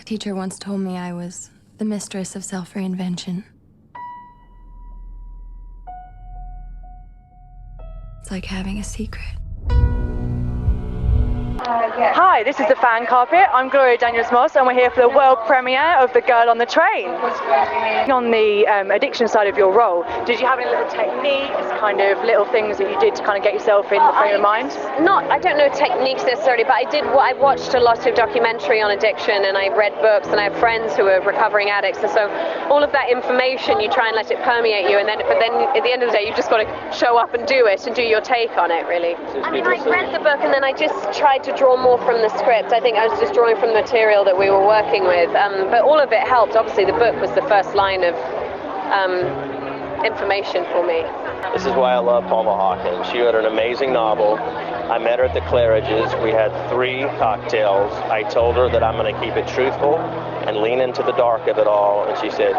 teacher once told me I was the mistress of self-reinvention. It's like having a secret. Hi, this is the Fan Carpet. I'm Gloria Daniels-Moss and we're here for the world premiere of The Girl on the Train. On the addiction side of your role, did you have any little techniques, kind of little things that you did to kind of get yourself in the frame of mind? I don't know techniques necessarily, but I watched a lot of documentary on addiction and I read books and I have friends who are recovering addicts, and so all of that information you try and let it permeate you, but then at the end of the day you've just got to show up and do it and do your take on it, really. I mean, I read the book and then I just tried to draw more from the script. I think I was just drawing from the material that we were working with, but all of it helped. Obviously the book was the first line of information for me. This is why I love Paula Hawkins. She wrote an amazing novel. I met her at the Claridge's. We had 3 cocktails. I told her that I'm going to keep it truthful and lean into the dark of it all, and she said,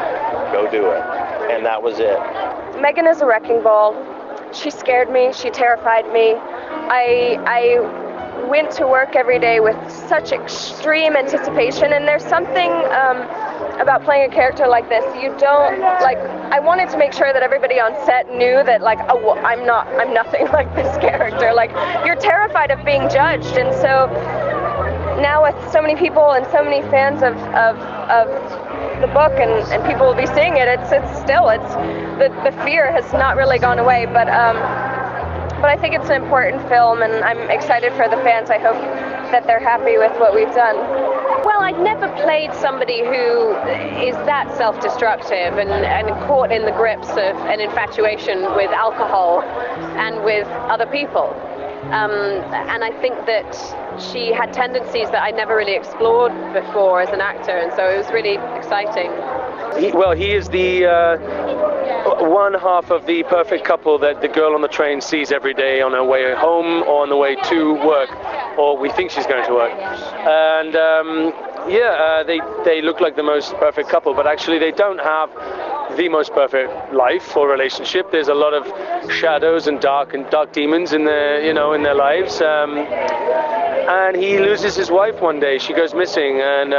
go do it. And that was it. Megan is a wrecking ball. She scared me. She terrified me. I went to work every day with such extreme anticipation, and there's something about playing a character like this. You don't, I wanted to make sure that everybody on set knew that, I'm nothing like this character. You're terrified of being judged, and so now with so many people and so many fans of the book, and people will be seeing it, it's the fear has not really gone away, but I think it's an important film, and I'm excited for the fans. I hope that they're happy with what we've done. Well, I'd never played somebody who is that self-destructive and caught in the grips of an infatuation with alcohol and with other people. And I think that she had tendencies that I never really explored before as an actor, and so it was really exciting. He is the one half of the perfect couple that the girl on the train sees every day on her way home or on the way to work, or we think she's going to work. And they look like the most perfect couple, but actually they don't have the most perfect life or relationship. There's a lot of shadows and dark demons in their lives. And he loses his wife one day. She goes missing, and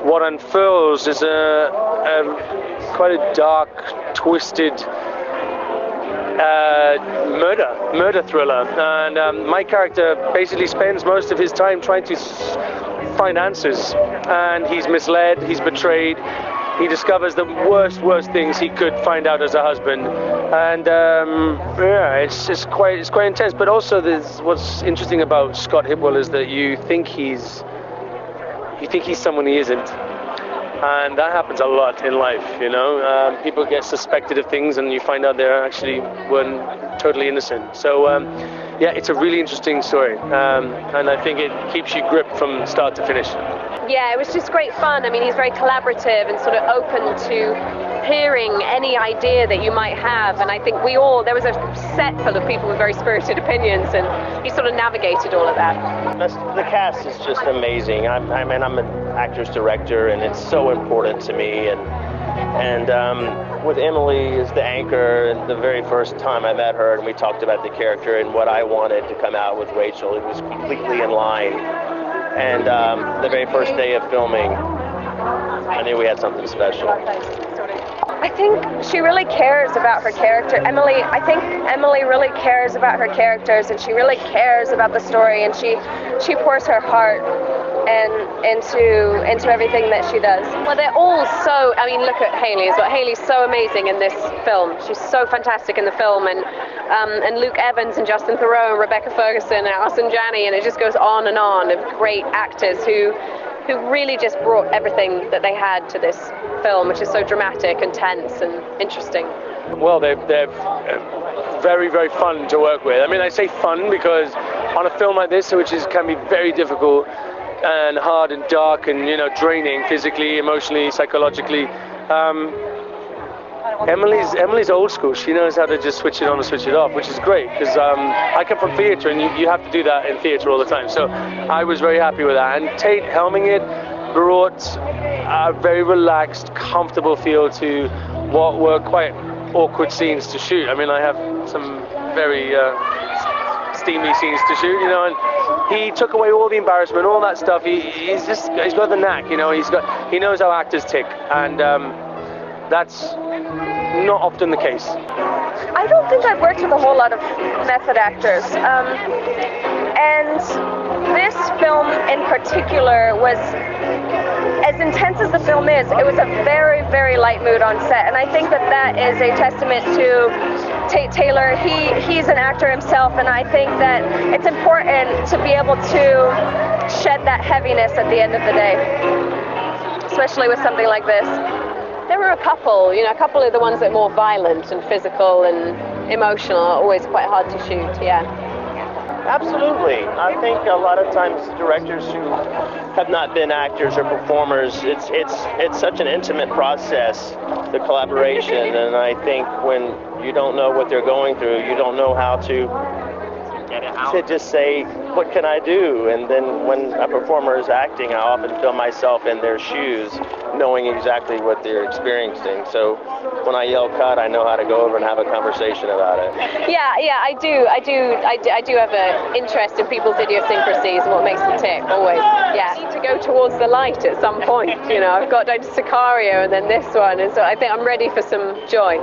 what unfurls is quite a dark, twisted murder thriller. And my character basically spends most of his time trying to find answers. And he's misled, he's betrayed. He discovers the worst things he could find out as a husband, and it's quite intense. But also, what's interesting about Scott Hipwell is that you think he's someone he isn't, and that happens a lot in life. People get suspected of things, and you find out they actually weren't totally innocent. So it's a really interesting story, and I think it keeps you gripped from start to finish. Yeah, it was just great fun. I mean, he's very collaborative and sort of open to hearing any idea that you might have. And I think there was a set full of people with very spirited opinions, and he sort of navigated all of that. The cast is just amazing. I'm an actor's director, and it's so important to me. And with Emily as the anchor, the very first time I met her and we talked about the character and what I wanted to come out with Rachel, it was completely in line. And the very first day of filming, I knew we had something special. I think she really cares about her character. I think Emily really cares about her characters, and she really cares about the story, and she pours her heart into everything that she does. Well, they're all so, look at Hayley as well. Hayley's so amazing in this film. She's so fantastic in the film, and Luke Evans and Justin Theroux and Rebecca Ferguson and Alison Janney, and it just goes on and on of great actors who really just brought everything that they had to this film, which is so dramatic and tense and interesting. Well, they're very, very fun to work with. I say fun because on a film like this, which can be very difficult and hard and dark and draining physically, emotionally, psychologically, Emily's old school. She knows how to just switch it on and switch it off, which is great, because I come from theatre, and you have to do that in theatre all the time. So I was very happy with that. And Tate helming it brought a very relaxed, comfortable feel to what were quite awkward scenes to shoot. I have some very steamy scenes to shoot, you know, and he took away all the embarrassment, all that stuff. He's got the knack, you know. He knows how actors tick, and that's not often the case. I don't think I've worked with a whole lot of method actors, and this film in particular was, as intense as the film is, it was a very, very light mood on set, and I think that is a testament to Tate Taylor. He's an actor himself, and I think that it's important to be able to shed that heaviness at the end of the day, especially with something like this. There were a couple of the ones that are more violent and physical and emotional are always quite hard to shoot, yeah. Absolutely. I think a lot of times directors who have not been actors or performers, it's such an intimate process, the collaboration, and I think when you don't know what they're going through, you don't know how to just say, what can I do? And then when a performer is acting, I often feel myself in their shoes, knowing exactly what they're experiencing. So when I yell cut, I know how to go over and have a conversation about it. Yeah, I do have an interest in people's idiosyncrasies and what makes them tick, always. Yeah, I need to go towards the light at some point, you know. I've got Sicario and then this one, and so I think I'm ready for some joy.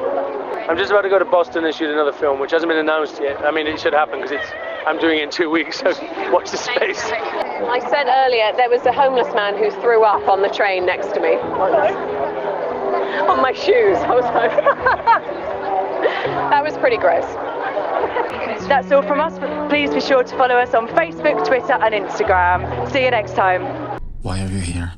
I'm just about to go to Boston and shoot another film, which hasn't been announced yet. I mean, it should happen because I'm doing it in 2 weeks, so watch the space. I said earlier there was a homeless man who threw up on the train next to me once. On my shoes. I was like, that was pretty gross. That's all from us. Please be sure to follow us on Facebook, Twitter and Instagram. See you next time. Why are you here?